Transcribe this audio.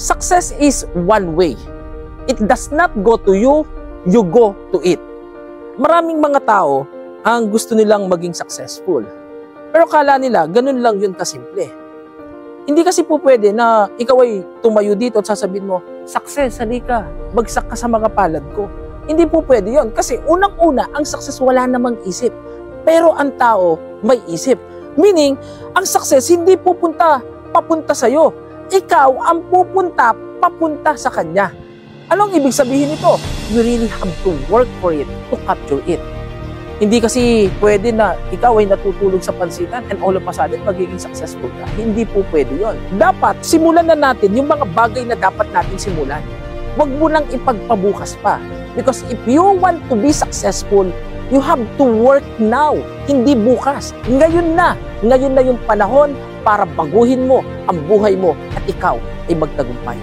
Success is one way. It does not go to you, you go to it. Maraming mga tao ang gusto nilang maging successful. Pero kala nila, ganun lang yun kasimple. Hindi kasi po pwede na ikaw ay tumayo dito at sasabihin mo, success, halika, bagsak ka sa mga palad ko. Hindi po pwede yun. Kasi unang-una, ang success wala namang isip. Pero ang tao may isip. Meaning, ang success hindi papunta sa'yo. Ikaw ang pupunta papunta sa kanya. Anong ibig sabihin nito? You really have to work for it, to capture it. Hindi kasi pwede na ikaw ay natutulog sa pansitan and all of a sudden magiging successful ka. Hindi po pwede yon. Dapat simulan na natin yung mga bagay na dapat natin simulan. Huwag mo nang ipagpabukas pa. Because if you want to be successful, you have to work now, hindi bukas. Ngayon na yung panahon para baguhin mo ang buhay mo at ikaw ay magtagumpay.